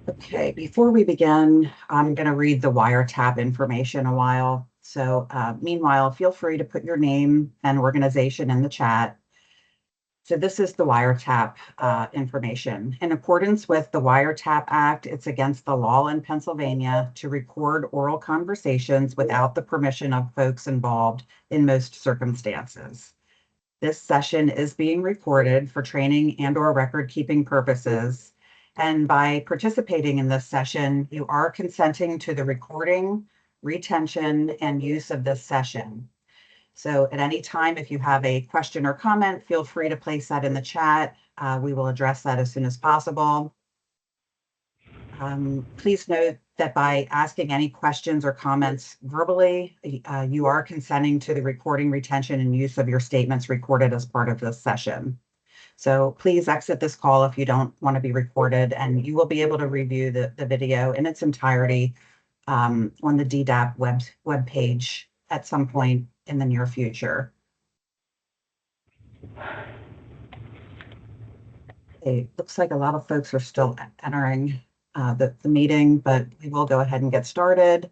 Okay, before we begin, I'm going to read the wiretap information a while. So meanwhile, feel free to put your name and organization in the chat. So this is the wiretap information. In accordance with the Wiretap Act, it's against the law in Pennsylvania to record oral conversations without the permission of folks involved in most circumstances. This session is being recorded for training and/or record-keeping purposes. And by participating in this session, you are consenting to the recording, retention, and use of this session. So at any time, if you have a question or comment, feel free to place that in the chat. We will address that as soon as possible. Please note that by asking any questions or comments verbally, you are consenting to the recording, retention, and use of your statements recorded as part of this session. So please exit this call if you don't want to be recorded, and you will be able to review the video in its entirety on the DDAP web page at some point in the near future. It looks like a lot of folks are still entering the meeting, but we will go ahead and get started.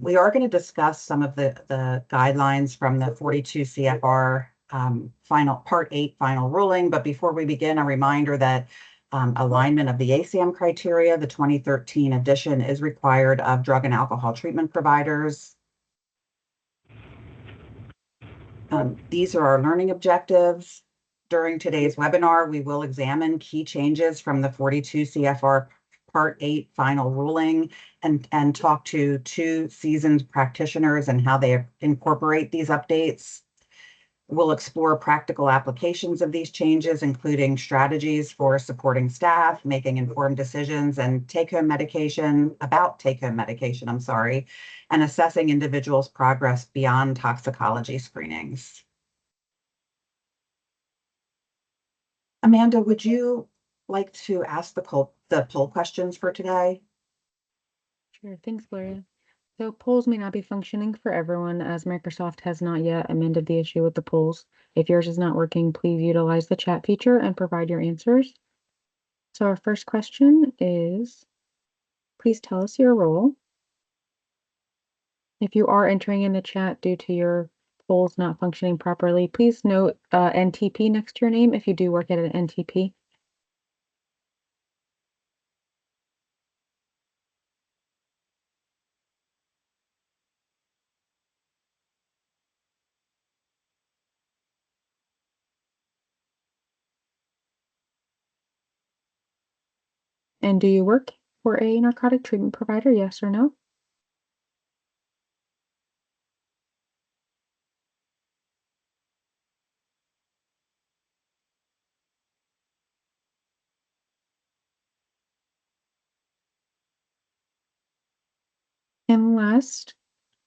We are going to discuss some of the guidelines from the 42 CFR Part 8 final ruling. But before we begin, a reminder that alignment of the ASAM criteria, the 2013 edition, is required of drug and alcohol treatment providers. These are our learning objectives. During today's webinar, we will examine key changes from the 42 CFR Part 8 final ruling and talk to two seasoned practitioners and how they incorporate these updates. We'll explore practical applications of these changes, including strategies for supporting staff, making informed decisions, and take-home medication, and assessing individuals' progress beyond toxicology screenings. Amanda, would you like to ask the poll questions for today? Sure, thanks, Gloria. So polls may not be functioning for everyone as Microsoft has not yet amended the issue with the polls. If yours is not working, please utilize the chat feature and provide your answers. So our first question is, please tell us your role. If you are entering in the chat due to your polls not functioning properly, please note NTP next to your name if you do work at an NTP. And do you work for a narcotic treatment provider, yes or no? And last,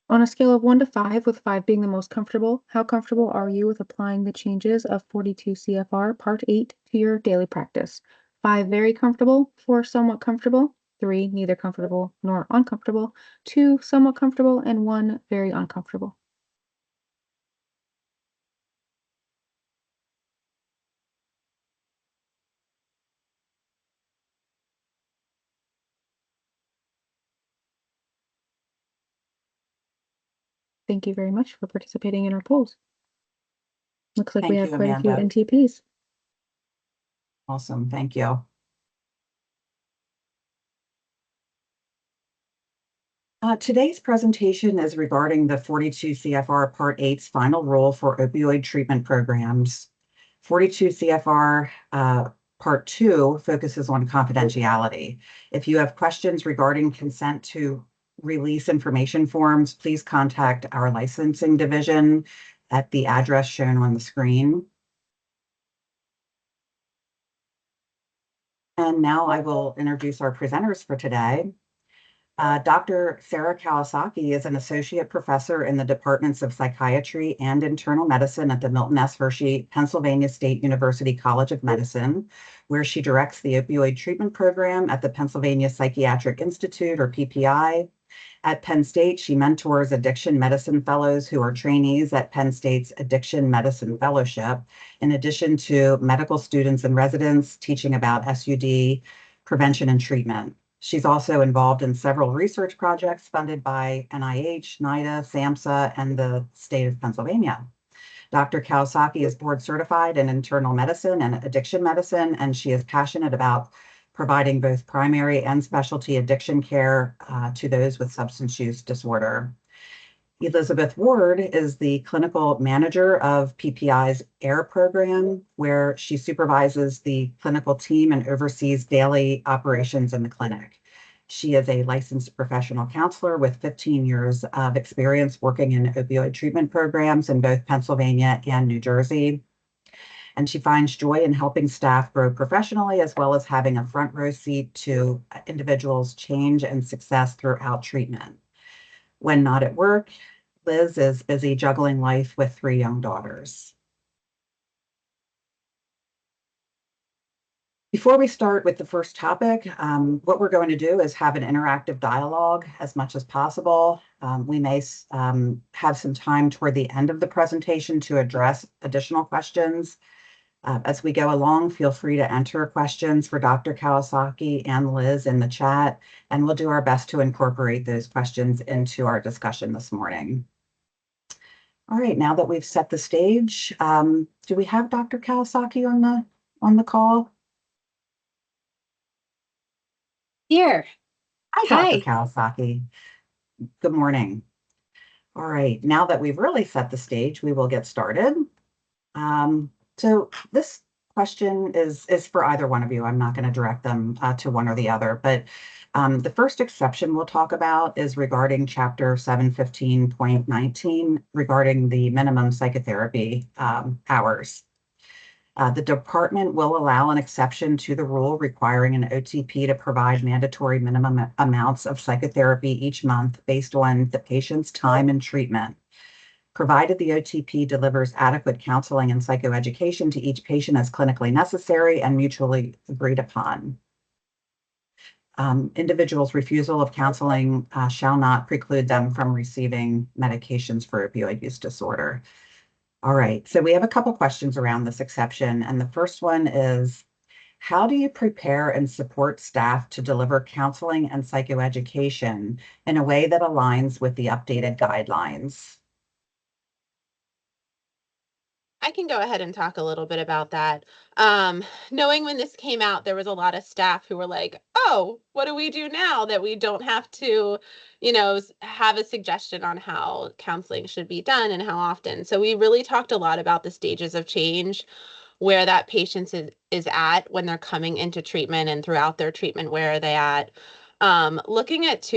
on a scale of 1 to 5, with 5 being the most comfortable, how comfortable are you with applying the changes of 42 CFR Part 8 to your daily practice? 5, very comfortable. 4, somewhat comfortable. 3, neither comfortable nor uncomfortable. 2, somewhat comfortable. And 1, very uncomfortable. Thank you very much for participating in our polls. Looks like we have quite a few NTPs. Awesome, thank you. Today's presentation is regarding the 42 CFR Part 8's final rule for opioid treatment programs. 42 CFR Part 2 focuses on confidentiality. If you have questions regarding consent to release information forms, please contact our licensing division at the address shown on the screen. And now I will introduce our presenters for today. Dr. Sarah Kawasaki is an associate professor in the departments of psychiatry and internal medicine at the Milton S. Hershey Pennsylvania State University College of Medicine, where she directs the opioid treatment program at the Pennsylvania Psychiatric Institute, or PPI. At Penn State, she mentors addiction medicine fellows who are trainees at Penn State's Addiction Medicine Fellowship, in addition to medical students and residents teaching about SUD prevention and treatment. She's also involved in several research projects funded by NIH, NIDA, SAMHSA, and the state of Pennsylvania. Dr. Kawasaki is board certified in internal medicine and addiction medicine, and she is passionate about providing both primary and specialty addiction care to those with substance use disorder. Elizabeth Ward is the clinical manager of PPI's AIR program, where she supervises the clinical team and oversees daily operations in the clinic. She is a licensed professional counselor with 15 years of experience working in opioid treatment programs in both Pennsylvania and New Jersey. And she finds joy in helping staff grow professionally, as well as having a front row seat to individuals' change and success throughout treatment. When not at work, Liz is busy juggling life with 3 young daughters. Before we start with the first topic, what we're going to do is have an interactive dialogue as much as possible. We may have some time toward the end of the presentation to address additional questions. As we go along, feel free to enter questions for Dr. Kawasaki and Liz in the chat, and we'll do our best to incorporate those questions into our discussion this morning. All right, now that we've set the stage, do we have Dr. Kawasaki on the call? Here. Hi, Dr. Kawasaki. Good morning. All right, now that we've really set the stage, we will get started. So this question is for either one of you. I'm not going to direct them to one or the other, but the first exception we'll talk about is regarding Chapter 715.19 regarding the minimum psychotherapy hours. The department will allow an exception to the rule requiring an OTP to provide mandatory minimum amounts of psychotherapy each month based on the patient's time and treatment, provided the OTP delivers adequate counseling and psychoeducation to each patient as clinically necessary and mutually agreed upon. Individuals' refusal of counseling shall not preclude them from receiving medications for opioid use disorder. All right, so we have a couple questions around this exception, and the first one is, how do you prepare and support staff to deliver counseling and psychoeducation in a way that aligns with the updated guidelines? I can go ahead and talk a little bit about that. Knowing when this came out, there was a lot of staff who were like, oh, what do we do now that we don't have to, have a suggestion on how counseling should be done and how often? So we really talked a lot about the stages of change, where that patient is at when they're coming into treatment and throughout their treatment, where are they at? Looking at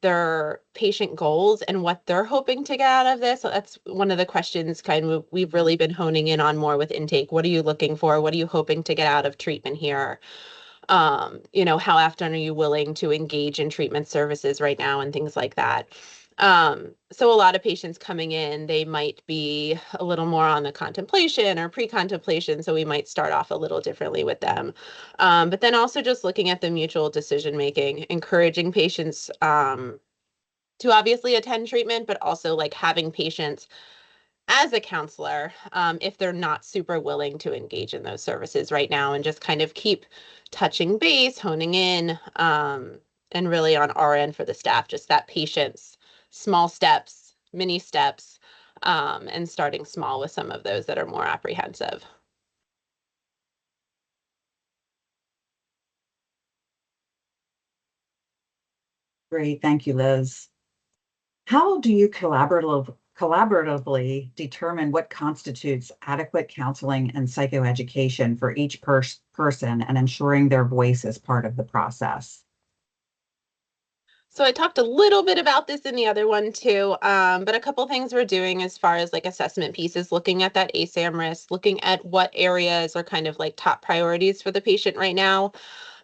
their patient goals and what they're hoping to get out of this. So that's one of the questions we've really been honing in on more with intake. What are you looking for? What are you hoping to get out of treatment here? How often are you willing to engage in treatment services right now and things like that. So a lot of patients coming in, they might be a little more on the contemplation or pre-contemplation. So we might start off a little differently with them. But then also just looking at the mutual decision-making, encouraging patients to obviously attend treatment, but also like having patients as a counselor, if they're not super willing to engage in those services right now, and just kind of keep touching base, honing in, and really on our end for the staff, just that patience, small steps, mini steps, and starting small with some of those that are more apprehensive. Great, thank you, Liz. How do you collaboratively determine what constitutes adequate counseling and psychoeducation for each person and ensuring their voice is part of the process? So I talked a little bit about this in the other one too, but a couple things we're doing as far as like assessment pieces, looking at that ASAM risk, looking at what areas are kind of like top priorities for the patient right now,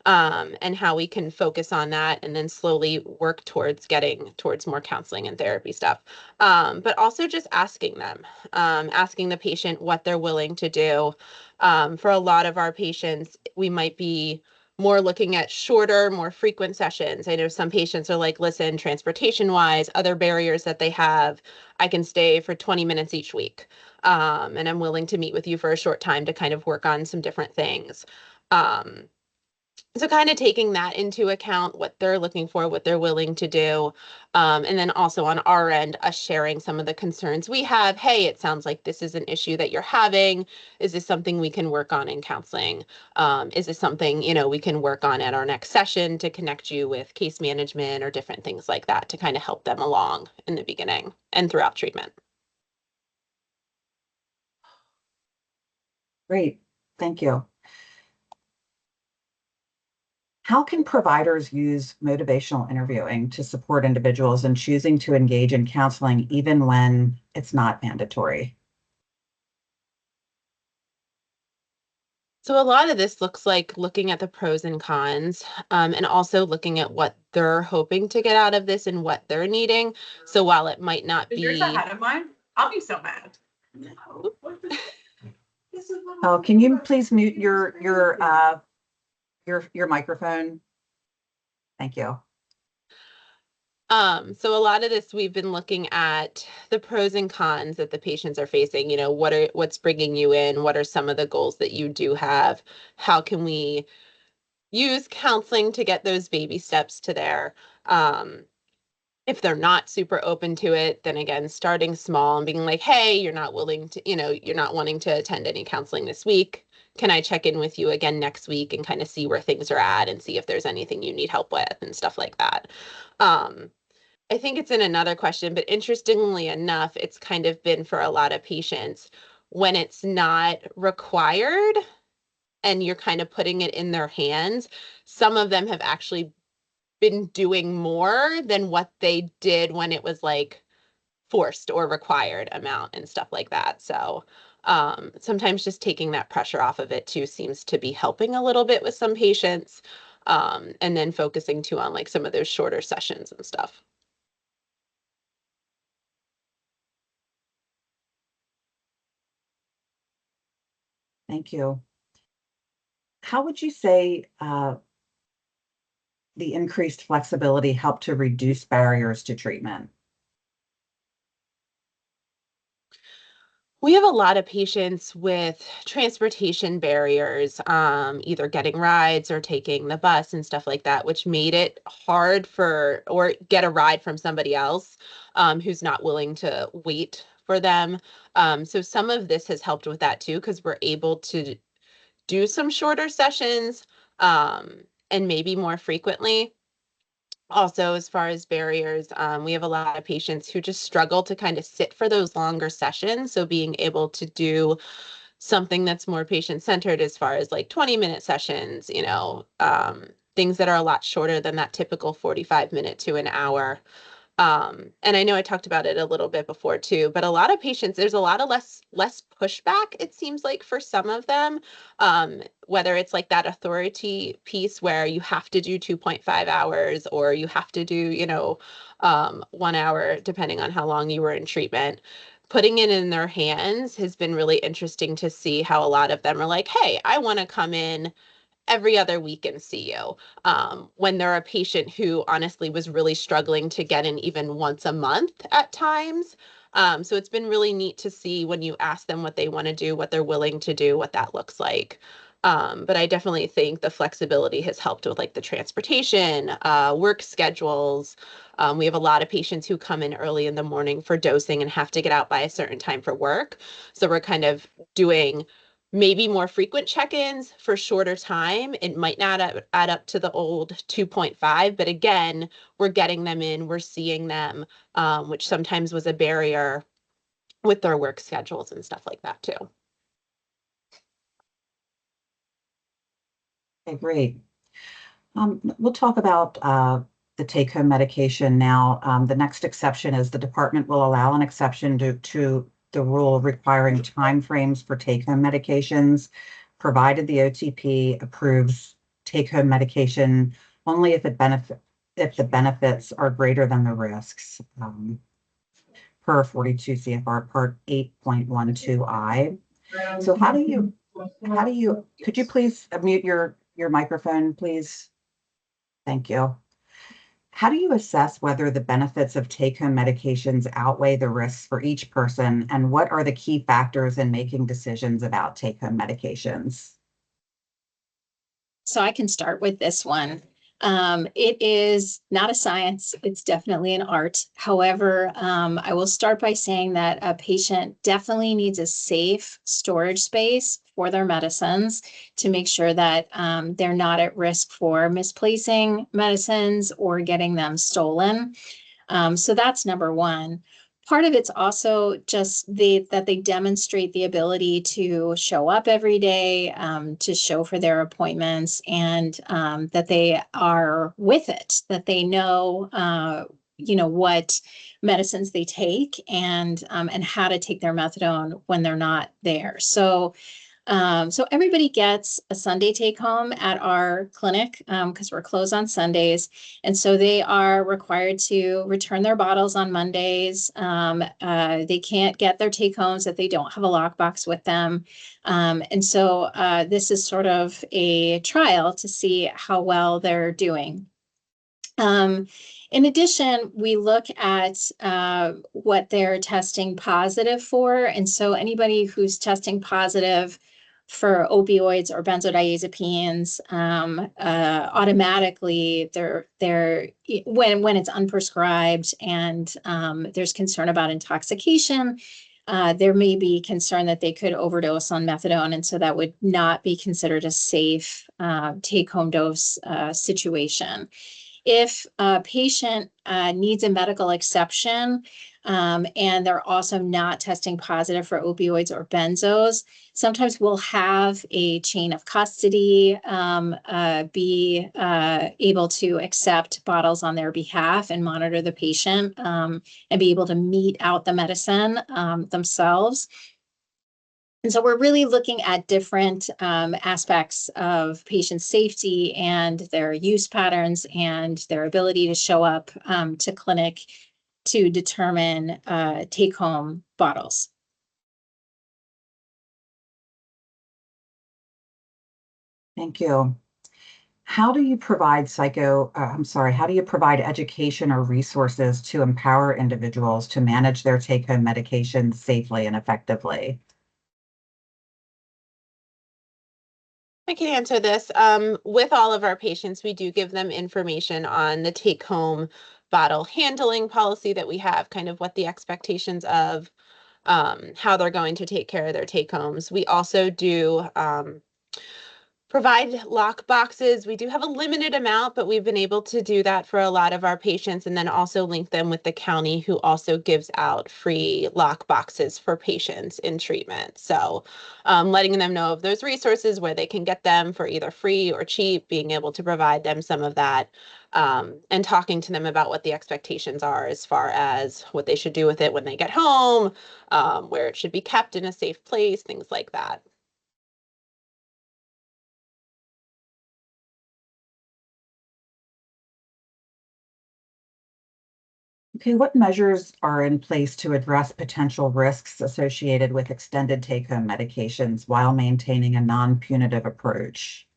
and how we can focus on that and then slowly work towards getting towards more counseling and therapy stuff. But also just asking them, asking the patient what they're willing to do. For a lot of our patients, we might be more looking at shorter, more frequent sessions. I know some patients are like, listen, transportation wise, other barriers that they have, I can stay for 20 minutes each week. And I'm willing to meet with you for a short time to kind of work on some different things. So kind of taking that into account, what they're looking for, what they're willing to do. And then also on our end, us sharing some of the concerns we have. Hey, it sounds like this is an issue that you're having. Is this something we can work on in counseling? Is this something, we can work on at our next session to connect you with case management or different things like that to kind of help them along in the beginning and throughout treatment. Great, thank you. How can providers use motivational interviewing to support individuals in choosing to engage in counseling even when it's not mandatory? So a lot of this looks like looking at the pros and cons, and also looking at what they're hoping to get out of this and what they're needing. So while it might not Is yours be, ahead of mine? I'll be so mad. No. Oh, can you please mute your microphone? Thank you. so a lot of this we've been looking at the pros and cons that the patients are facing. What's bringing you in? What are some of the goals that you do have? How can we use counseling to get those baby steps to there? If they're not super open to it, then again, starting small and being like, hey, you're not willing to, you're not wanting to attend any counseling this week. Can I check in with you again next week and kind of see where things are at and see if there's anything you need help with and stuff like that? I think it's in another question, but interestingly enough, it's kind of been for a lot of patients when it's not required and you're kind of putting it in their hands. Some of them have actually been doing more than what they did when it was like forced or required amount and stuff like that. So sometimes just taking that pressure off of it too seems to be helping a little bit with some patients. And then focusing too on like some of those shorter sessions and stuff. Thank you. How would you say the increased flexibility helped to reduce barriers to treatment? We have a lot of patients with transportation barriers, either getting rides or taking the bus and stuff like that, which made it hard or get a ride from somebody else who's not willing to wait for them. So some of this has helped with that too, because we're able to do some shorter sessions and maybe more frequently. Also, as far as barriers, we have a lot of patients who just struggle to kind of sit for those longer sessions. So being able to do something that's more patient-centered as far as like 20-minute sessions, things that are a lot shorter than that typical 45-minute to an hour. And I know I talked about it a little bit before too, but a lot of patients, there's a lot of less pushback, it seems like, for some of them, whether it's like that authority piece where you have to do 2.5 hours or you have to do, 1 hour, depending on how long you were in treatment. Putting it in their hands has been really interesting to see how a lot of them are like, hey, I want to come in every other week and see you. When they're a patient who honestly was really struggling to get in even once a month at times. So it's been really neat to see when you ask them what they want to do, what they're willing to do, what that looks like. But I definitely think the flexibility has helped with like the transportation, work schedules. We have a lot of patients who come in early in the morning for dosing and have to get out by a certain time for work. So we're kind of doing maybe more frequent check-ins for shorter time. It might not add up to the old 2.5, but again, we're getting them in, we're seeing them, which sometimes was a barrier with their work schedules and stuff like that too. Okay, great. We'll talk about the take-home medication now. The next exception is the department will allow an exception to the rule requiring timeframes for take-home medications, provided the OTP approves take-home medication only if the benefits are greater than the risks, per 42 CFR Part 8.12I. So could you please mute your microphone, please? Thank you. How do you assess whether the benefits of take-home medications outweigh the risks for each person, and what are the key factors in making decisions about take-home medications? So I can start with this one. It is not a science, it's definitely an art. However, I will start by saying that a patient definitely needs a safe storage space for their medicines to make sure that they're not at risk for misplacing medicines or getting them stolen. So that's number one. Part of it's also just that they demonstrate the ability to show up every day, to show for their appointments, and that they are with it, that they know, what medicines they take and how to take their methadone when they're not there. So everybody gets a Sunday take home at our clinic because we're closed on Sundays. And so they are required to return their bottles on Mondays. They can't get their take homes if they don't have a lockbox with them. And so this is sort of a trial to see how well they're doing. In addition, we look at what they're testing positive for. And so anybody who's testing positive for opioids or benzodiazepines, automatically when it's unprescribed and there's concern about intoxication, there may be concern that they could overdose on methadone. And so that would not be considered a safe take-home dose situation. If a patient needs a medical exception and they're also not testing positive for opioids or benzos, sometimes we'll have a chain of custody be able to accept bottles on their behalf and monitor the patient and be able to mete out the medicine themselves. And so we're really looking at different aspects of patient safety and their use patterns and their ability to show up to clinic to determine take-home bottles. Thank you. How do you provide how do you provide education or resources to empower individuals to manage their take-home medications safely and effectively? I can answer this. With all of our patients, we do give them information on the take-home bottle handling policy that we have, kind of what the expectations of how they're going to take care of their take-homes. We also do provide lock boxes. We do have a limited amount, but we've been able to do that for a lot of our patients, and then also link them with the county, who also gives out free lock boxes for patients in treatment. So letting them know of those resources, where they can get them for either free or cheap, being able to provide them some of that, and talking to them about what the expectations are as far as what they should do with it when they get home, where it should be kept in a safe place, things like that. Okay, what measures are in place to address potential risks associated with extended take-home medications while maintaining a non-punitive approach?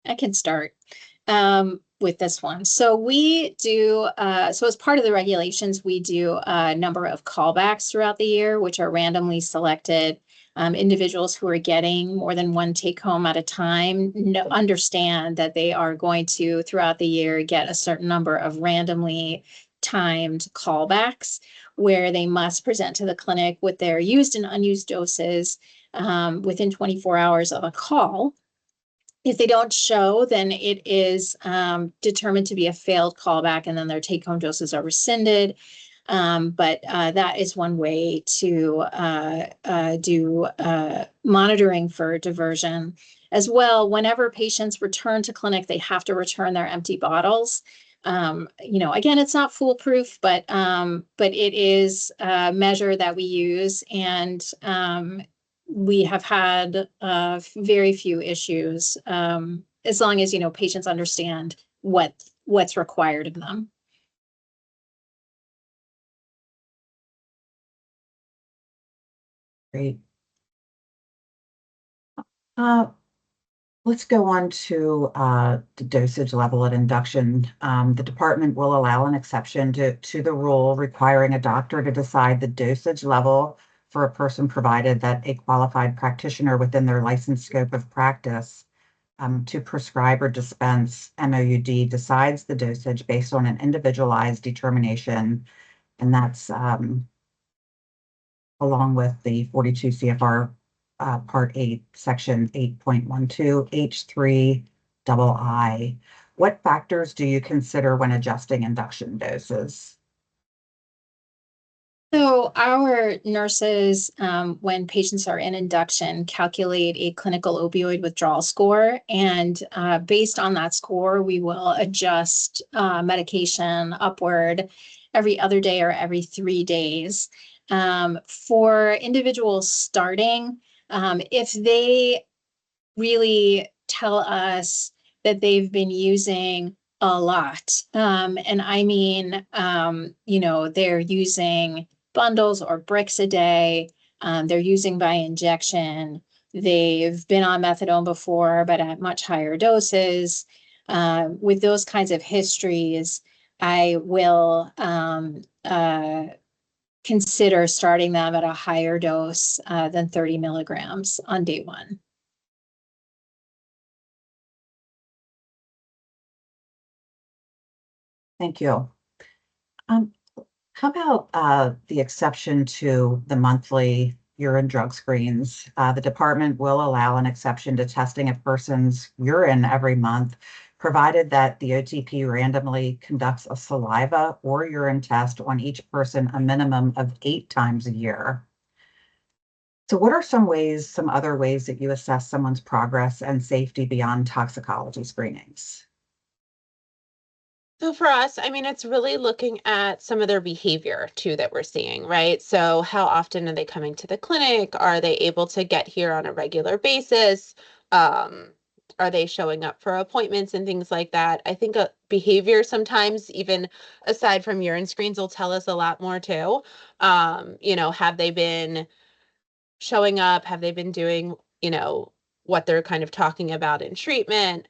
I can start with this one. So we do, so as part of the regulations, we do a number of callbacks throughout the year, which are randomly selected. Individuals who are getting more than one take home at a time understand that they are going to, throughout the year, get a certain number of randomly timed callbacks where they must present to the clinic with their used and unused doses within 24 hours of a call. If they don't show, then it is determined to be a failed callback, and then their take-home doses are rescinded. But that is one way to do monitoring for diversion. As well, whenever patients return to clinic, they have to return their empty bottles. Again, it's not foolproof, but it is a measure that we use, and we have had very few issues as long as patients understand what's required of them. Great. Let's go on to the dosage level at induction. The department will allow an exception to the rule requiring a doctor to decide the dosage level for a person, provided that a qualified practitioner within their licensed scope of practice to prescribe or dispense MOUD decides the dosage based on an individualized determination, and that's along with the 42 CFR Part 8, Section 8.12, H3 II. What factors do you consider when adjusting induction doses? So our nurses, when patients are in induction, calculate a clinical opioid withdrawal score. And based on that score, we will adjust medication upward every other day or every 3 days. For individuals starting, if they really tell us that they've been using a lot, and I mean, they're using bundles or bricks a day. They're using by injection. They've been on methadone before, but at much higher doses. With those kinds of histories, I will consider starting them at a higher dose than 30 milligrams on day 1. Thank you. How about the exception to the monthly urine drug screens? The department will allow an exception to testing a person's urine every month, provided that the OTP randomly conducts a saliva or urine test on each person a minimum of 8 times a year. So what are some other ways that you assess someone's progress and safety beyond toxicology screenings? So for us, I mean, it's really looking at some of their behavior too that we're seeing, right? So how often are they coming to the clinic? Are they able to get here on a regular basis? Are they showing up for appointments and things like that? I think behavior sometimes, even aside from urine screens, will tell us a lot more too. Have they been showing up? Have they been doing, what they're kind of talking about in treatment?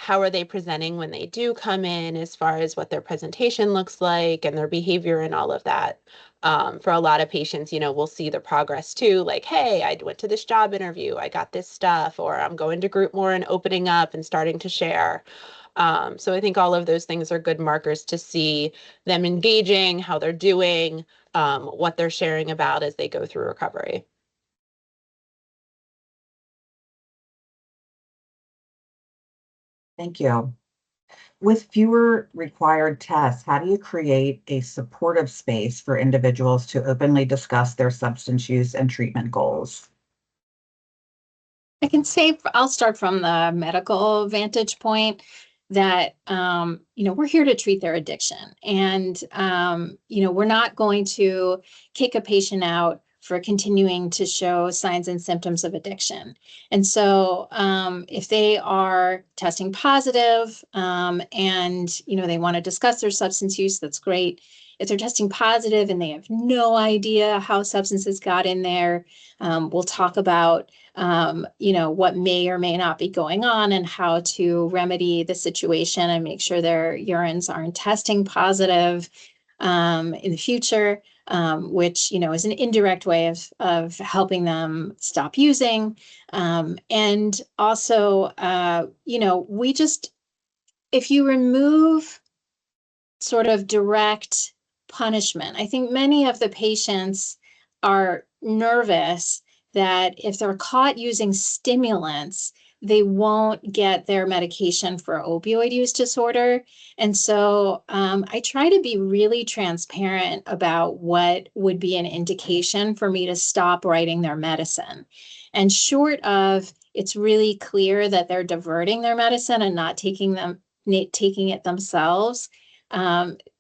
How are they presenting when they do come in, as far as what their presentation looks like and their behavior and all of that? For a lot of patients, we'll see the progress too, like, hey, I went to this job interview, I got this stuff, or I'm going to group more and opening up and starting to share. So I think all of those things are good markers to see them engaging, how they're doing, what they're sharing about as they go through recovery. Thank you. With fewer required tests, how do you create a supportive space for individuals to openly discuss their substance use and treatment goals? I can say I'll start from the medical vantage point that, we're here to treat their addiction. And, we're not going to kick a patient out for continuing to show signs and symptoms of addiction. And so if they are testing positive and, they want to discuss their substance use, that's great. If they're testing positive and they have no idea how substances got in there, we'll talk about what may or may not be going on and how to remedy the situation and make sure their urines aren't testing positive in the future, which, is an indirect way of helping them stop using. And also, if you remove sort of direct punishment, I think many of the patients are nervous that if they're caught using stimulants, they won't get their medication for opioid use disorder. And so I try to be really transparent about what would be an indication for me to stop writing their medicine. And short of it's really clear that they're diverting their medicine and not taking it themselves,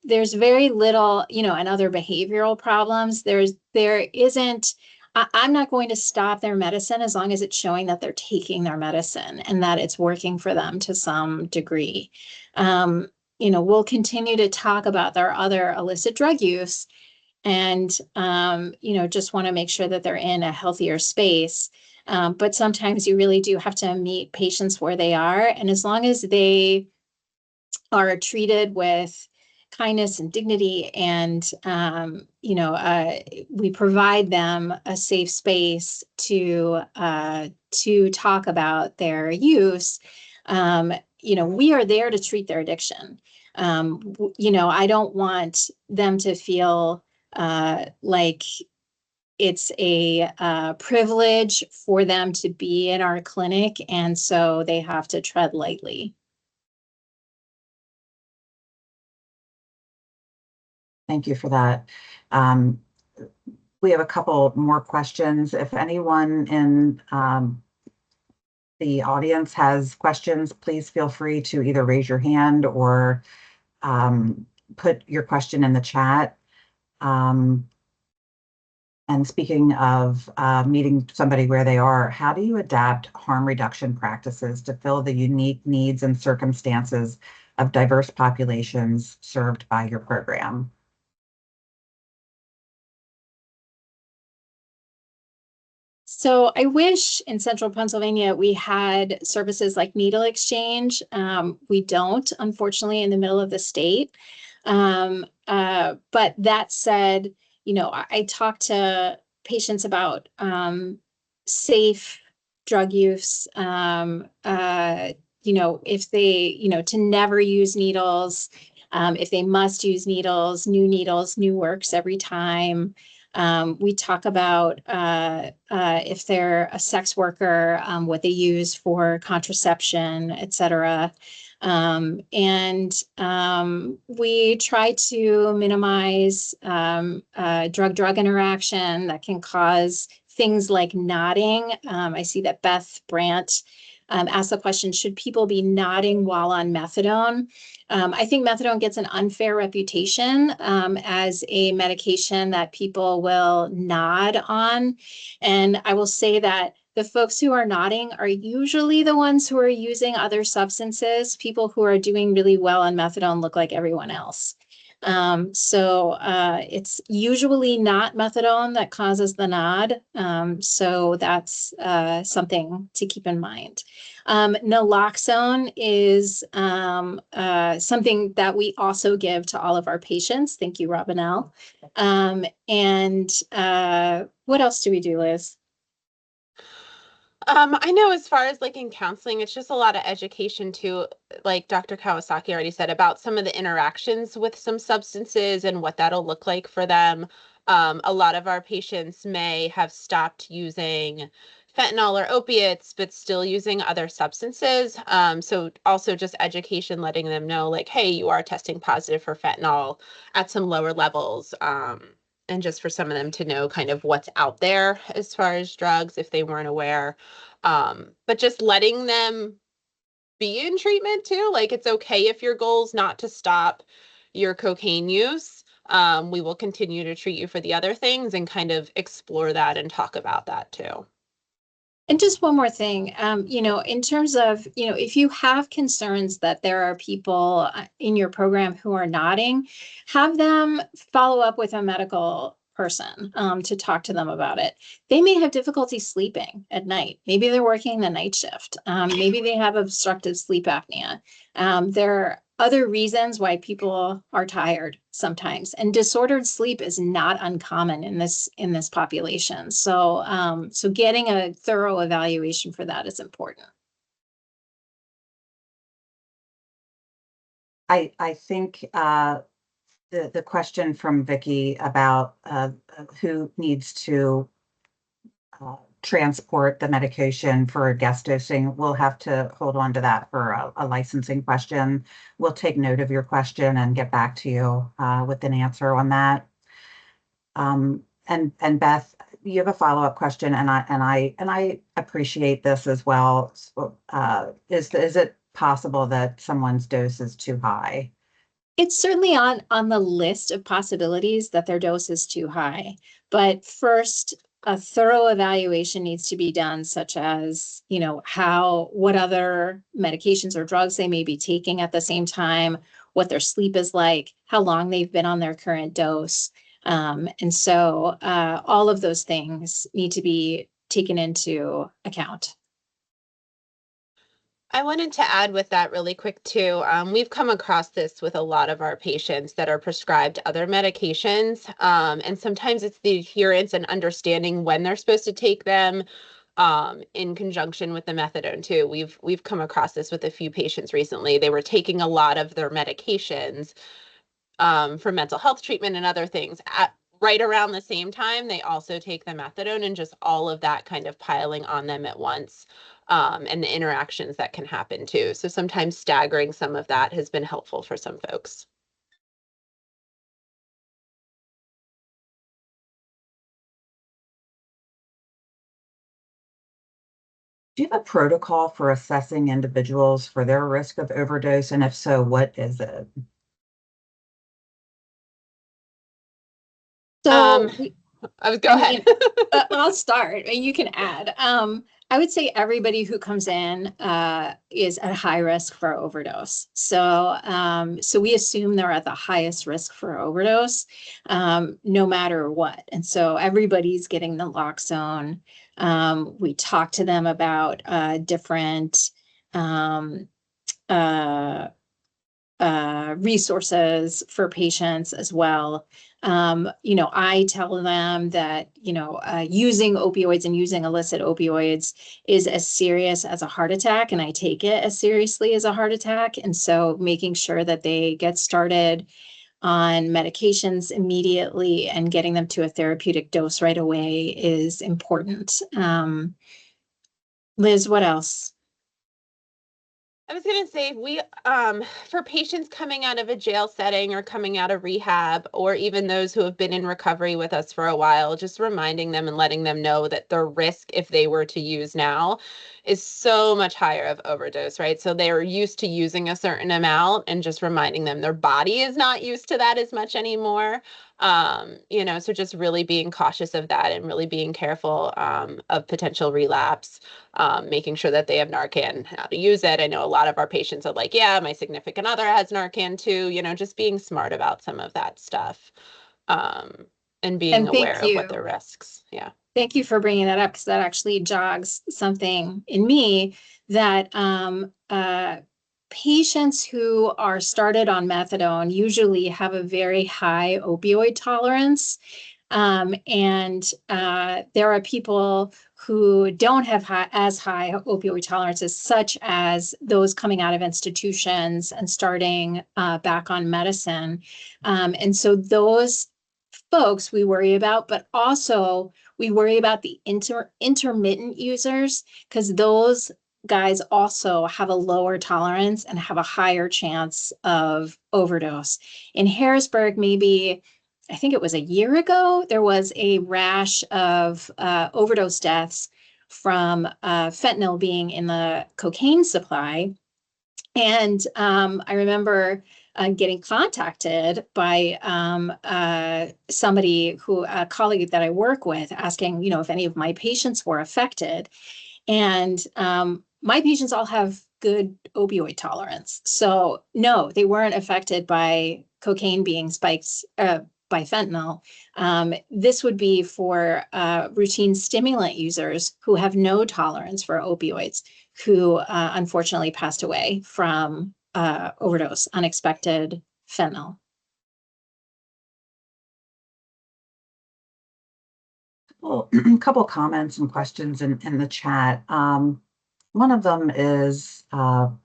there's very little, and other behavioral problems. I'm not going to stop their medicine as long as it's showing that they're taking their medicine and that it's working for them to some degree. We'll continue to talk about their other illicit drug use and, just want to make sure that they're in a healthier space. But sometimes you really do have to meet patients where they are. And as long as they are treated with kindness and dignity, and we provide them a safe space to talk about their use. We are there to treat their addiction. I don't want them to feel like it's a privilege for them to be in our clinic, and so they have to tread lightly. Thank you for that. We have a couple more questions. If anyone in the audience has questions, please feel free to either raise your hand or put your question in the chat. And speaking of meeting somebody where they are, how do you adapt harm reduction practices to fill the unique needs and circumstances of diverse populations served by your program? So I wish in central Pennsylvania we had services like needle exchange. We don't, unfortunately, in the middle of the state. But that said, I talk to patients about safe drug use, if they, to never use needles, if they must use needles, new works every time. We talk about if they're a sex worker, what they use for contraception, et cetera. We try to minimize drug-drug interaction that can cause things like nodding. I see that Beth Brandt asked the question, should people be nodding while on methadone? I think methadone gets an unfair reputation as a medication that people will nod on. And I will say that the folks who are nodding are usually the ones who are using other substances. People who are doing really well on methadone look like everyone else. It's usually not methadone that causes the nod. So that's something to keep in mind. Naloxone is something that we also give to all of our patients. Thank you, Robinelle. What else do we do, Liz? I know as far as like in counseling, it's just a lot of education too, like Dr. Kawasaki already said, about some of the interactions with some substances and what that'll look like for them. A lot of our patients may have stopped using fentanyl or opiates, but still using other substances. So also just education, letting them know like, hey, you are testing positive for fentanyl at some lower levels. And just for some of them to know kind of what's out there as far as drugs if they weren't aware. But just letting them be in treatment too. Like it's okay if your goal is not to stop your cocaine use. We will continue to treat you for the other things and kind of explore that and talk about that too. And just one more thing, in terms of, if you have concerns that there are people in your program who are nodding, have them follow up with a medical person to talk to them about it. They may have difficulty sleeping at night. Maybe they're working the night shift. Maybe they have obstructive sleep apnea. There are other reasons why people are tired sometimes, and disordered sleep is not uncommon in this population. So getting a thorough evaluation for that is important. I think the question from Vicky about who needs to transport the medication for guest dosing, we'll have to hold on to that for a licensing question. We'll take note of your question and get back to you with an answer on that. And Beth, you have a follow-up question, and I appreciate this as well. Is it possible that someone's dose is too high? It's certainly on the list of possibilities that their dose is too high. But first, a thorough evaluation needs to be done, such as, what other medications or drugs they may be taking at the same time, what their sleep is like, how long they've been on their current dose. And so all of those things need to be taken into account. I wanted to add with that really quick too. We've come across this with a lot of our patients that are prescribed other medications. And sometimes it's the adherence and understanding when they're supposed to take them in conjunction with the methadone too. We've come across this with a few patients recently. They were taking a lot of their medications for mental health treatment and other things at right around the same time. They also take the methadone, and just all of that kind of piling on them at once, and the interactions that can happen too. So sometimes staggering some of that has been helpful for some folks. Do you have a protocol for assessing individuals for their risk of overdose? And if so, what is it? So I was go ahead. I'll start. You can add. I would say everybody who comes in is at high risk for overdose. So we assume they're at the highest risk for overdose, no matter what. And so everybody's getting the naloxone. We talk to them about different resources for patients as well. I tell them that, using opioids and using illicit opioids is as serious as a heart attack, and I take it as seriously as a heart attack. And so making sure that they get started on medications immediately and getting them to a therapeutic dose right away is important. Liz, what else? I was going to say for patients coming out of a jail setting or coming out of rehab, or even those who have been in recovery with us for a while, just reminding them and letting them know that the risk, if they were to use now, is so much higher of overdose, right? So they're used to using a certain amount, and just reminding them their body is not used to that as much anymore. So just really being cautious of that, and really being careful of potential relapse. Making sure that they have Narcan, how to use it. I know a lot of our patients are like, yeah, my significant other has Narcan too, just being smart about some of that stuff, and being aware of what their risks. Yeah. Thank you for bringing that up, because that actually jogs something in me that patients who are started on methadone usually have a very high opioid tolerance. And there are people who don't have as high opioid tolerances, such as those coming out of institutions and starting back on medicine. And so those folks we worry about, but also we worry about the intermittent users, because those guys also have a lower tolerance and have a higher chance of overdose. In Harrisburg, maybe, I think it was a year ago, there was a rash of overdose deaths from fentanyl being in the cocaine supply. And I remember getting contacted by somebody a colleague that I work with, asking, if any of my patients were affected. And my patients all have good opioid tolerance. So no, they weren't affected by cocaine being spiked by fentanyl. This would be for routine stimulant users who have no tolerance for opioids, who unfortunately passed away from overdose, unexpected fentanyl. Well, a couple comments and questions in the chat. One of them is from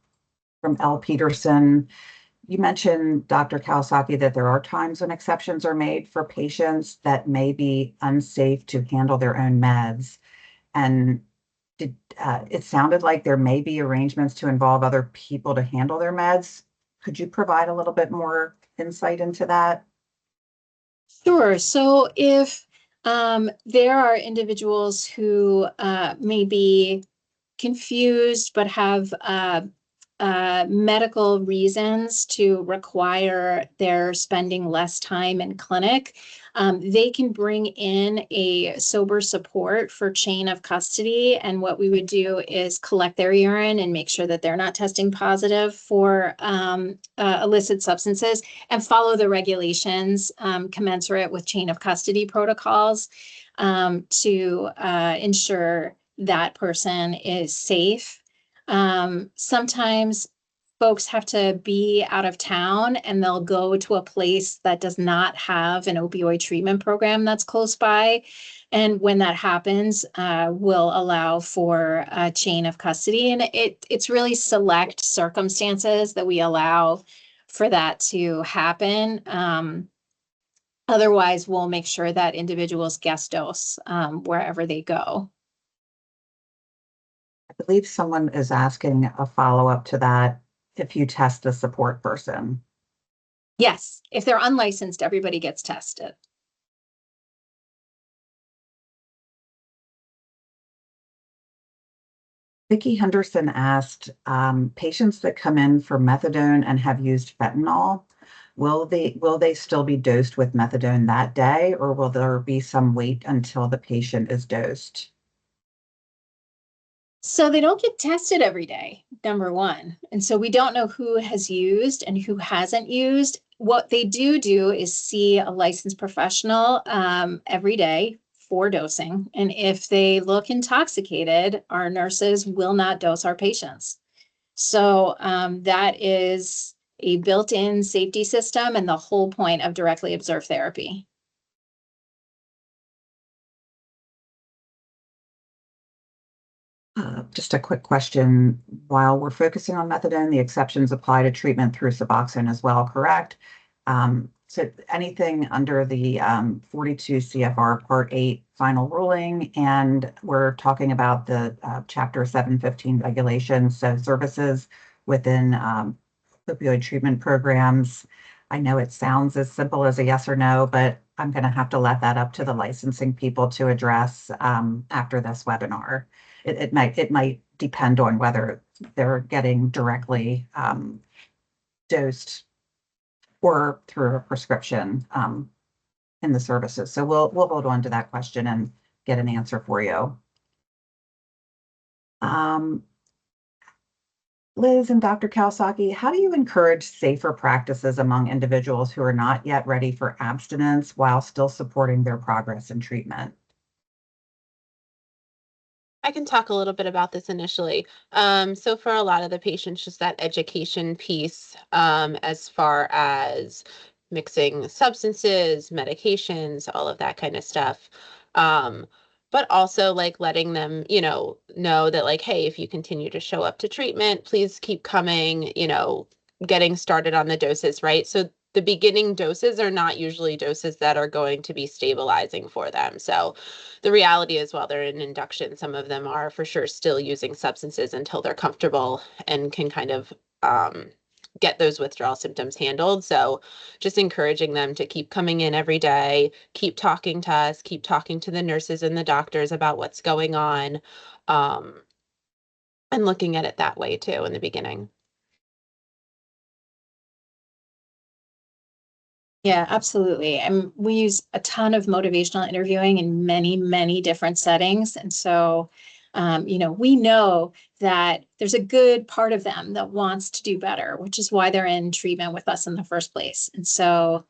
L. Peterson. You mentioned, Dr. Kawasaki, that there are times when exceptions are made for patients that may be unsafe to handle their own meds. And it sounded like there may be arrangements to involve other people to handle their meds. Could you provide a little bit more insight into that? Sure. So if there are individuals who may be confused but have medical reasons to require their spending less time in clinic, they can bring in a sober support for chain of custody. And what we would do is collect their urine and make sure that they're not testing positive for illicit substances, and follow the regulations commensurate with chain of custody protocols to ensure that person is safe Sometimes folks have to be out of town and they'll go to a place that does not have an opioid treatment program that's close by. And when that happens, we'll allow for a chain of custody. And it's really select circumstances that we allow for that to happen. Otherwise, we'll make sure that individuals guest dose wherever they go. I believe someone is asking a follow-up to that, if you test the support person. Yes, if they're unlicensed, everybody gets tested. Vicki Henderson asked, patients that come in for methadone and have used fentanyl, will they still be dosed with methadone that day, or will there be some wait until the patient is dosed? So they don't get tested every day, number one. And so we don't know who has used and who hasn't used. What they do is see a licensed professional every day for dosing. And if they look intoxicated, our nurses will not dose our patients. So that is a built-in safety system and the whole point of directly observed therapy. Just a quick question. While we're focusing on methadone, the exceptions apply to treatment through Suboxone as well, correct? So anything under the 42 CFR Part 8 final ruling, and we're talking about the Chapter 715 regulations, so services within opioid treatment programs. I know it sounds as simple as a yes or no, but I'm going to have to let that up to the licensing people to address after this webinar. It might depend on whether they're getting directly dosed or through a prescription in the services. So we'll hold on to that question and get an answer for you. Liz and Dr. Kawasaki, how do you encourage safer practices among individuals who are not yet ready for abstinence while still supporting their progress in treatment? I can talk a little bit about this initially. So for a lot of the patients, just that education piece, as far as mixing substances, medications, all of that kind of stuff. But also like letting them, know that like, hey, if you continue to show up to treatment, please keep coming, getting started on the doses, right? So the beginning doses are not usually doses that are going to be stabilizing for them. So the reality is, while they're in induction, some of them are for sure still using substances until they're comfortable and can kind of get those withdrawal symptoms handled. So just encouraging them to keep coming in every day, keep talking to us, keep talking to the nurses and the doctors about what's going on, and looking at it that way too in the beginning. Yeah, absolutely. And we use a ton of motivational interviewing in many, many different settings. And so, we know that there's a good part of them that wants to do better, which is why they're in treatment with us in the first place. And so,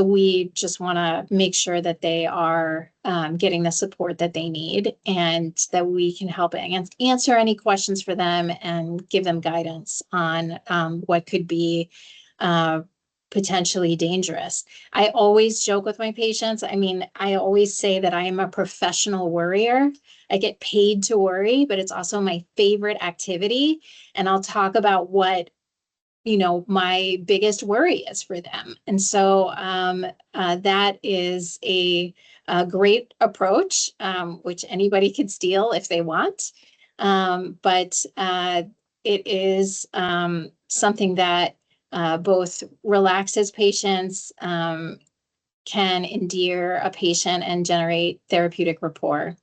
we just want to make sure that they are getting the support that they need and that we can help answer any questions for them and give them guidance on what could be potentially dangerous. I always joke with my patients. I mean, I always say that I am a professional worrier. I get paid to worry, but it's also my favorite activity. And I'll talk about what, my biggest worry is for them. And so that is a great approach, which anybody could steal if they want. But it is something that both relaxes patients, can endear a patient and generate therapeutic rapport.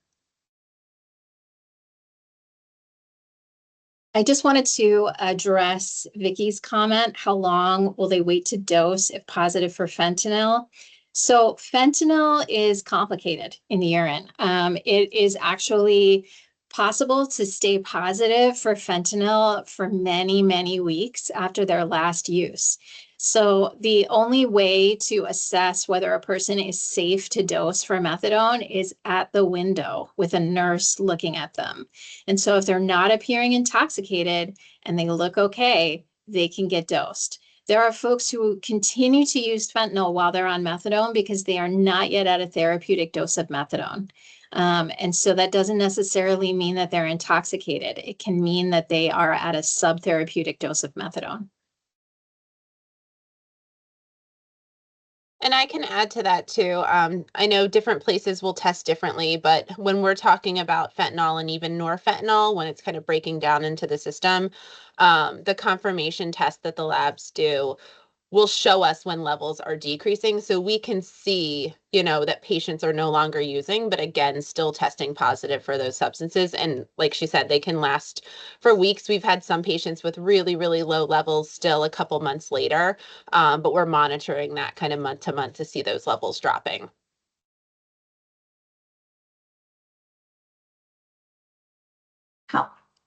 I just wanted to address Vicki's comment, how long will they wait to dose if positive for fentanyl? So fentanyl is complicated in the urine. It is actually possible to stay positive for fentanyl for many, many weeks after their last use. So the only way to assess whether a person is safe to dose for methadone is at the window with a nurse looking at them. And so if they're not appearing intoxicated and they look okay, they can get dosed. There are folks who continue to use fentanyl while they're on methadone because they are not yet at a therapeutic dose of methadone. And so that doesn't necessarily mean that they're intoxicated. It can mean that they are at a subtherapeutic dose of methadone. And I can add to that too. I know different places will test differently, but when we're talking about fentanyl and even norfentanyl, when it's kind of breaking down into the system, the confirmation test that the labs do will show us when levels are decreasing. So we can see, that patients are no longer using, but again, still testing positive for those substances. And like she said, they can last for weeks. We've had some patients with really, really low levels still a couple months later, but we're monitoring that kind of month to month to see those levels dropping.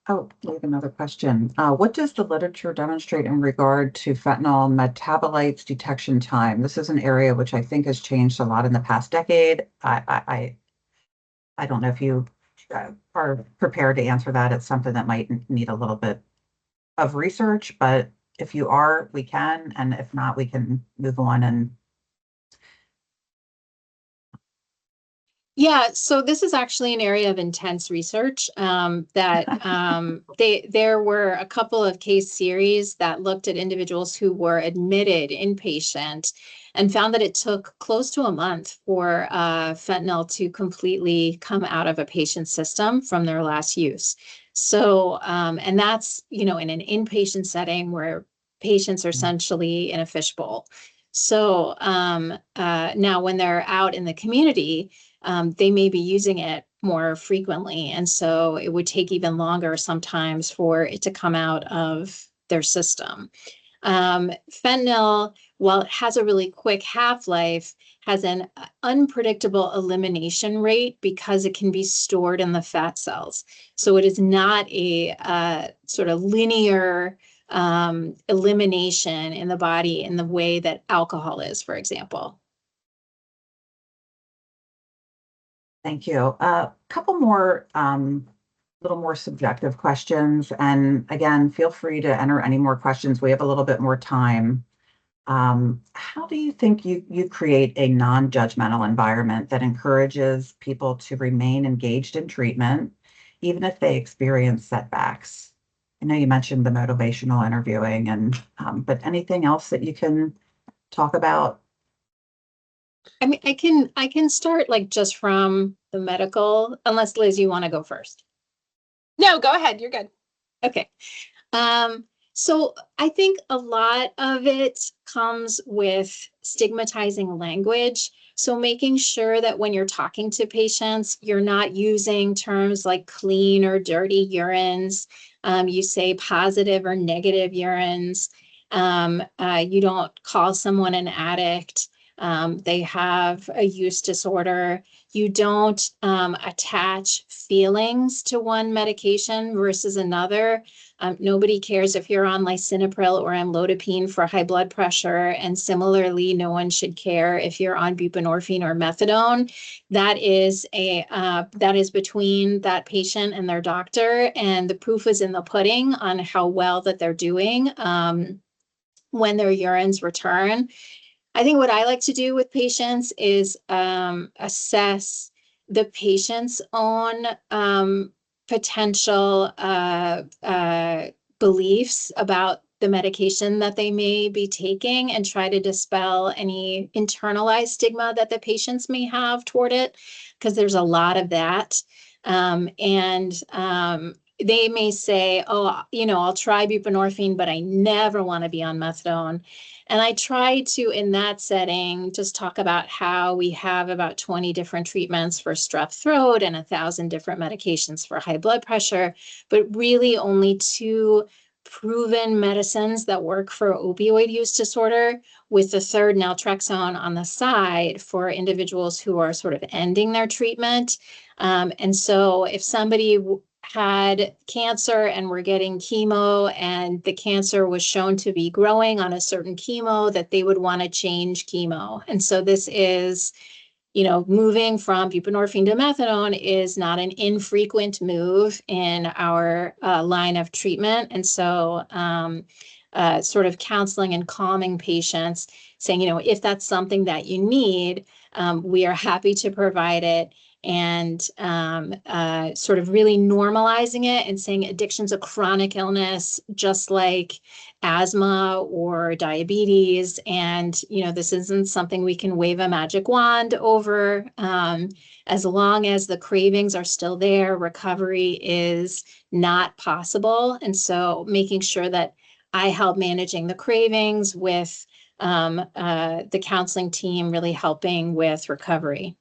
Oh, we have another question. What does the literature demonstrate in regard to fentanyl metabolites detection time? This is an area which I think has changed a lot in the past decade. I don't know if you are prepared to answer that. It's something that might need a little bit of research, but if you are, we can, and if not, we can move on. And Yeah, so this is actually an area of intense research there were a couple of case series that looked at individuals who were admitted inpatient and found that it took close to a month for fentanyl to completely come out of a patient's system from their last use. So, and that's, in an inpatient setting where patients are essentially in a fishbowl. So now when they're out in the community, they may be using it more frequently. And so it would take even longer sometimes for it to come out of their system. Fentanyl, while it has a really quick half-life, has an unpredictable elimination rate because it can be stored in the fat cells. So it is not a sort of linear elimination in the body in the way that alcohol is, for example. thank you. A couple more, little more subjective questions. And again, feel free to enter any more questions. We have a little bit more time. How do you think you create a non-judgmental environment that encourages people to remain engaged in treatment, even if they experience setbacks? I know you mentioned the motivational interviewing, and but anything else that you can talk about? I mean, I can start like just from the medical, unless Liz, you want to go first. No, go ahead. You're good. Okay. So I think a lot of it comes with stigmatizing language. So making sure that when you're talking to patients, you're not using terms like clean or dirty urines. You say positive or negative urines. You don't call someone an addict. They have a use disorder. You don't attach feelings to one medication versus another. Nobody cares if you're on lisinopril or amlodipine for high blood pressure. And similarly, no one should care if you're on buprenorphine or methadone. That is between that patient and their doctor. And the proof is in the pudding on how well that they're doing when their urines return. I think what I like to do with patients is assess the patient's own potential beliefs about the medication that they may be taking and try to dispel any internalized stigma that the patients may have toward it, because there's a lot of that. They may say, oh, I'll try buprenorphine, but I never want to be on methadone. And I try to, in that setting, just talk about how we have about 20 different treatments for strep throat and 1,000 different medications for high blood pressure, but really only 2 proven medicines that work for opioid use disorder, with the third, naltrexone, on the side for individuals who are sort of ending their treatment. And so if somebody had cancer and were getting chemo, and the cancer was shown to be growing on a certain chemo, that they would want to change chemo. And so this is, moving from buprenorphine to methadone is not an infrequent move in our line of treatment. And so sort of counseling and calming patients, saying, if that's something that you need, we are happy to provide it. And sort of really normalizing it and saying addiction's a chronic illness, just like asthma or diabetes. And, this isn't something we can wave a magic wand over. As long as the cravings are still there, recovery is not possible. And so making sure that I help managing the cravings with the counseling team really helping with recovery.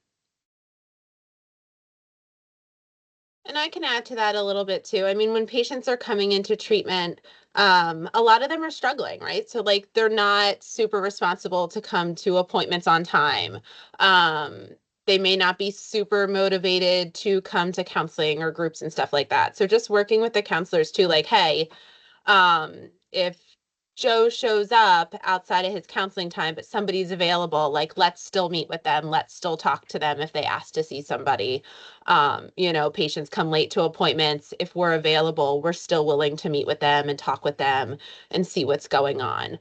And I can add to that a little bit too. I mean, when patients are coming into treatment, a lot of them are struggling, right? So like they're not super responsible to come to appointments on time. They may not be super motivated to come to counseling or groups and stuff like that. So just working with the counselors too, like, hey, if Joe shows up outside of his counseling time, but somebody's available, like, let's still meet with them. Let's still talk to them if they ask to see somebody. Patients come late to appointments. If we're available, we're still willing to meet with them and talk with them and see what's going on.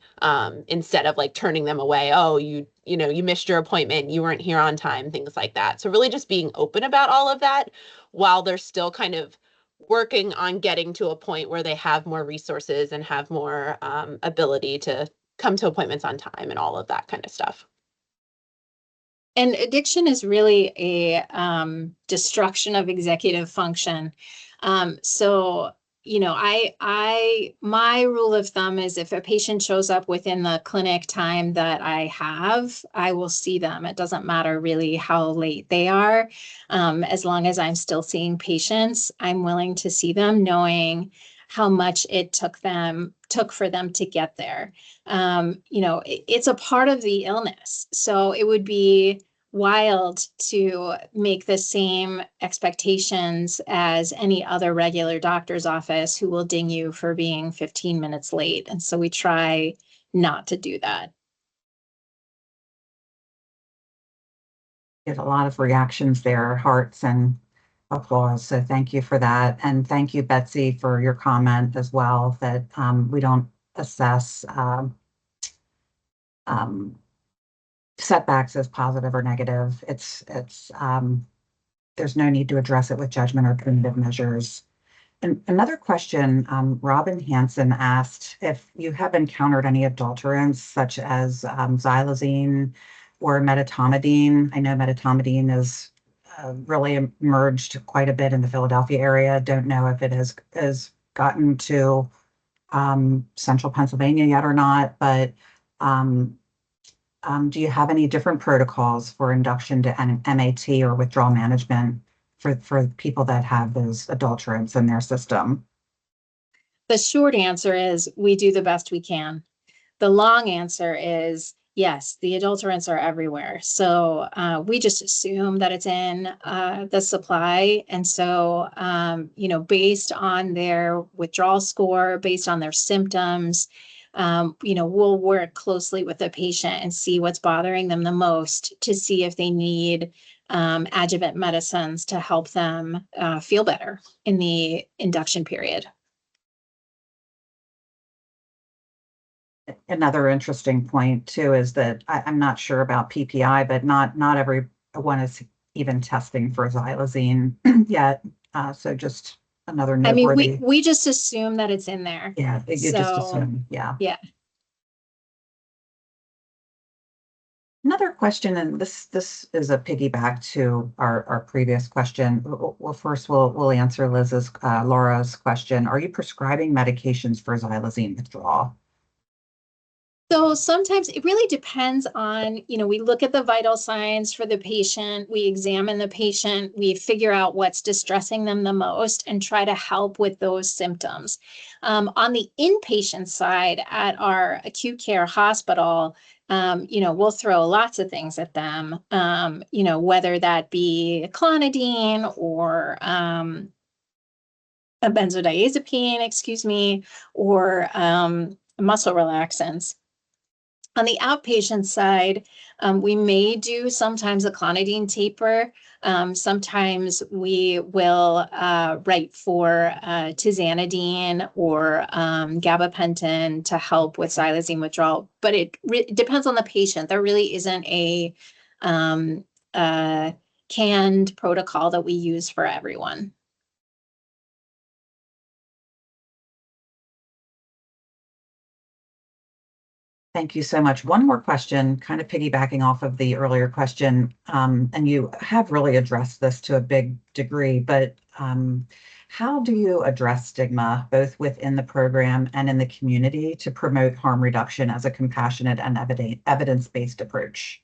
Instead of like turning them away. Oh, you missed your appointment. You weren't here on time, things like that. So really just being open about all of that while they're still kind of working on getting to a point where they have more resources and have more ability to come to appointments on time and all of that kind of stuff. And addiction is really a destruction of executive function. So, my rule of thumb is if a patient shows up within the clinic time that I have, I will see them. It doesn't matter really how late they are. As long as I'm still seeing patients, I'm willing to see them, knowing how much it took for them to get there. It's a part of the illness. So it would be wild to make the same expectations as any other regular doctor's office who will ding you for being 15 minutes late. And so we try not to do that. Get a lot of reactions there, hearts and applause. So thank you for that. And thank you, Betsy, for your comment as well, that we don't assess setbacks as positive or negative. There's no need to address it with judgment or punitive measures. And another question, Robin Hansen asked if you have encountered any adulterants such as xylazine or medetomidine. I know medetomidine is really emerged quite a bit in the Philadelphia area. Don't know if it has gotten to central Pennsylvania yet or not, but do you have any different protocols for induction to MAT or withdrawal management for people that have those adulterants in their system? The short answer is we do the best we can. The long answer is yes, the adulterants are everywhere. So we just assume that it's in the supply. And so, based on their withdrawal score, based on their symptoms, we'll work closely with the patient and see what's bothering them the most to see if they need adjuvant medicines to help them feel better in the induction period. Another interesting point too is that I'm not sure about PPI, but not everyone is even testing for xylazine yet. So just another noteworthy. I mean, we just assume that it's in there. Yeah, you just assume. Yeah. Yeah. Another question, and this is a piggyback to our previous question. Well, first we'll answer Laura's question. Are you prescribing medications for xylazine withdrawal? So sometimes it really depends on, we look at the vital signs for the patient, we examine the patient, we figure out what's distressing them the most and try to help with those symptoms. On the inpatient side at our acute care hospital, we'll throw lots of things at them, whether that be clonidine or a benzodiazepine, excuse me, or muscle relaxants. On the outpatient side, we may do sometimes a clonidine taper. Sometimes we will write for tizanidine or gabapentin to help with xylazine withdrawal, but it depends on the patient. There really isn't a canned protocol that we use for everyone. Thank you so much. One more question, kind of piggybacking off of the earlier question, and you have really addressed this to a big degree, but how do you address stigma both within the program and in the community to promote harm reduction as a compassionate and evidence-based approach?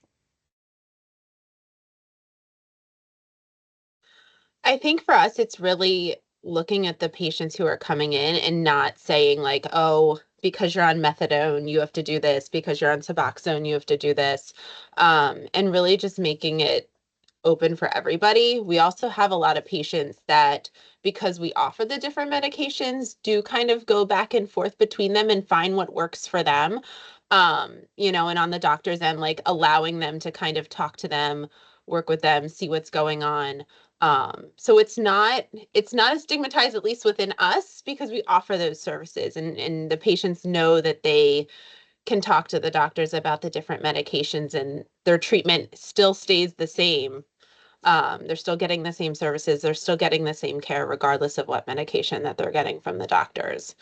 I think for us, it's really looking at the patients who are coming in and not saying like, oh, because you're on methadone, you have to do this. Because you're on Suboxone, you have to do this. And really just making it open for everybody. We also have a lot of patients that, because we offer the different medications, do kind of go back and forth between them and find what works for them. And on the doctor's end, like allowing them to kind of talk to them, work with them, see what's going on. So it's not as stigmatized, at least within us, because we offer those services and the patients know that they can talk to the doctors about the different medications and their treatment still stays the same. They're still getting the same services. They're still getting the same care, regardless of what medication that they're getting from the doctors.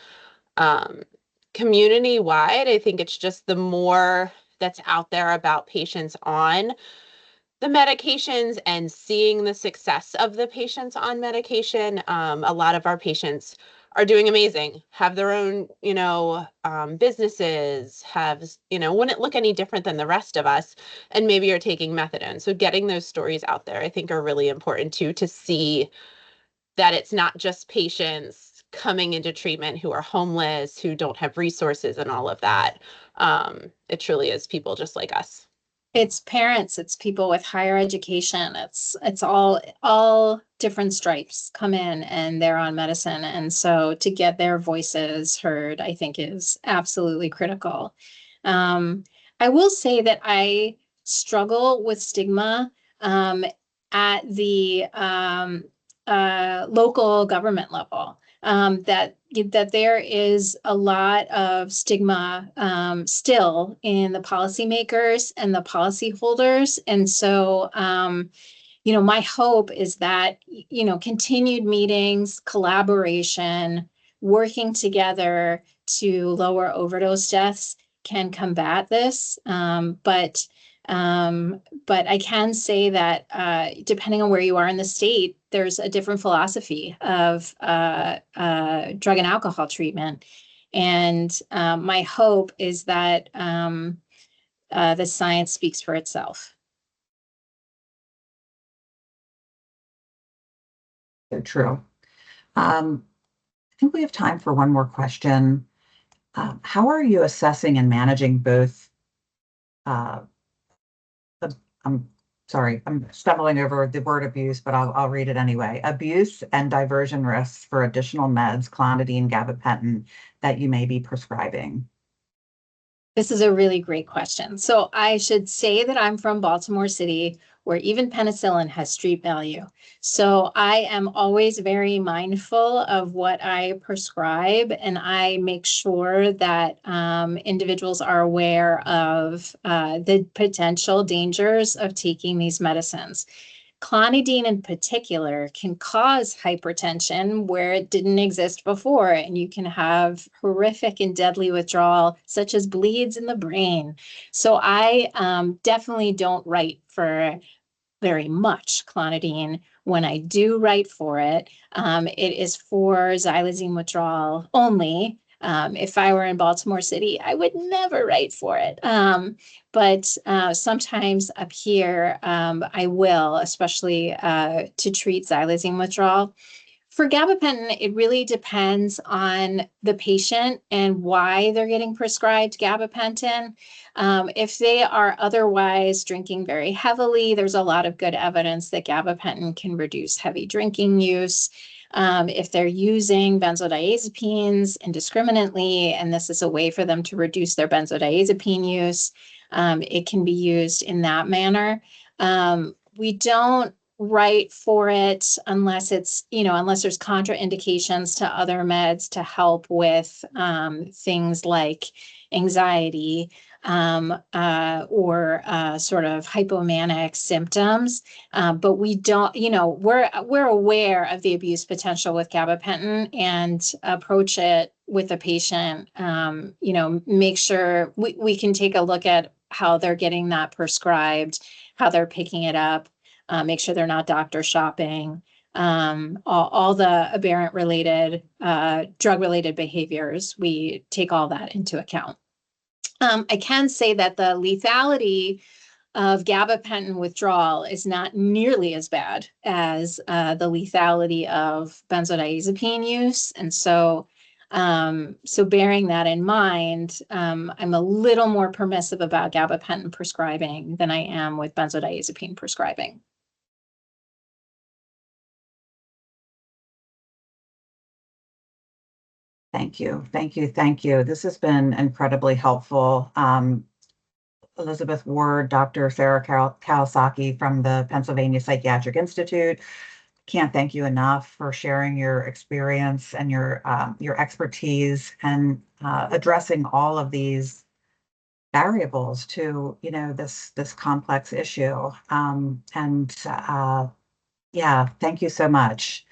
Community-wide, I think it's just the more that's out there about patients on the medications and seeing the success of the patients on medication. A lot of our patients are doing amazing, have their own, businesses, wouldn't look any different than the rest of us, and maybe are taking methadone. So getting those stories out there, I think, are really important too, to see that it's not just patients coming into treatment who are homeless, who don't have resources and all of that. It truly is people just like us. It's parents, it's people with higher education. It's all different stripes come in and they're on medicine. And so to get their voices heard, I think is absolutely critical. I will say that I struggle with stigma at the local government level. That there is a lot of stigma still in the policymakers and the policyholders. And so, my hope is that, continued meetings, collaboration, working together to lower overdose deaths can combat this. But I can say that depending on where you are in the state, there's a different philosophy of drug and alcohol treatment. And my hope is that the science speaks for itself. So true. I think we have time for one more question. How are you assessing and managing both I'm sorry, I'm stumbling over the word abuse, but I'll read it anyway. Abuse and diversion risks for additional meds, clonidine, gabapentin, that you may be prescribing? This is a really great question. So I should say that I'm from Baltimore City, where even penicillin has street value. So I am always very mindful of what I prescribe, and I make sure that individuals are aware of the potential dangers of taking these medicines. Clonidine in particular can cause hypertension where it didn't exist before, and you can have horrific and deadly withdrawal, such as bleeds in the brain. So I definitely don't write for very much clonidine. When I do write for it, it is for xylazine withdrawal only. If I were in Baltimore City, I would never write for it. But sometimes up here, I will, especially to treat xylazine withdrawal. For gabapentin, it really depends on the patient and why they're getting prescribed gabapentin. If they are otherwise drinking very heavily, there's a lot of good evidence that gabapentin can reduce heavy drinking use. If they're using benzodiazepines indiscriminately, and this is a way for them to reduce their benzodiazepine use, it can be used in that manner. We don't write for it unless it's, unless there's contraindications to other meds to help with things like anxiety or sort of hypomanic symptoms. But we don't, we're aware of the abuse potential with gabapentin and approach it with a patient, make sure we can take a look at how they're getting that prescribed, how they're picking it up, make sure they're not doctor shopping, all the aberrant related, drug related behaviors. We take all that into account. I can say that the lethality of gabapentin withdrawal is not nearly as bad as the lethality of benzodiazepine use. And so, so bearing that in mind, I'm a little more permissive about gabapentin prescribing than I am with benzodiazepine prescribing. Thank you. Thank you. Thank you. This has been incredibly helpful. Elizabeth Ward, Dr. Sarah Kawasaki from the Pennsylvania Psychiatric Institute. Can't thank you enough for sharing your experience and your expertise and addressing all of these variables to this complex issue. Yeah, thank you so much.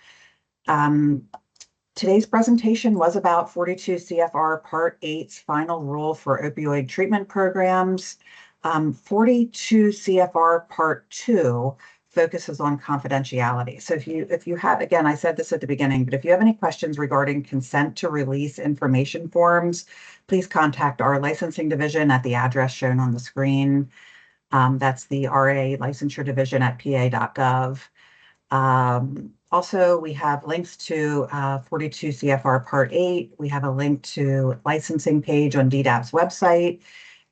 Today's presentation was about 42 CFR Part 8's final rule for opioid treatment programs. 42 CFR Part 2 focuses on confidentiality. So if you have, again, I said this at the beginning, but if you have any questions regarding consent to release information forms, please contact our licensing division at the address shown on the screen. That's the RA licensure division at pa.gov. Also, we have links to 42 CFR Part 8. We have a link to licensing page on DDAP's website.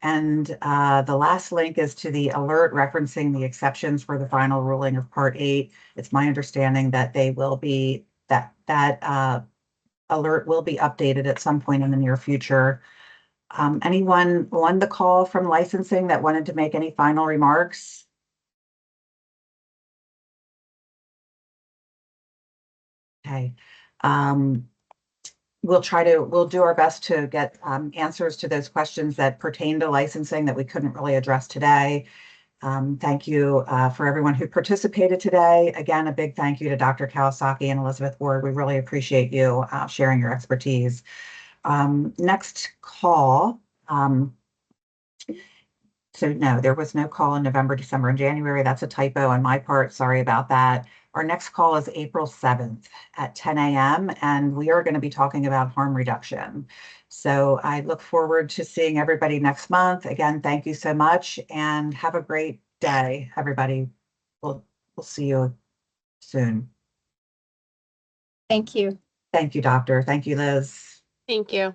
And the last link is to the alert referencing the exceptions for the final ruling of Part 8. It's my understanding that they will be, that alert will be updated at some point in the near future. Anyone on the call from licensing that wanted to make any final remarks? Okay. We'll do our best to get answers to those questions that pertain to licensing that we couldn't really address today. Thank you for everyone who participated today. Again, a big thank you to Dr. Kawasaki and Elizabeth Ward. We really appreciate you sharing your expertise. Next call. So no, there was no call in November, December, and January. That's a typo on my part. Sorry about that. Our next call is April 7th at 10 a.m. and we are going to be talking about harm reduction. So I look forward to seeing everybody next month. Again, thank you so much and have a great day, everybody. We'll see you soon. Thank you. Thank you, Doctor. Thank you, Liz. Thank you.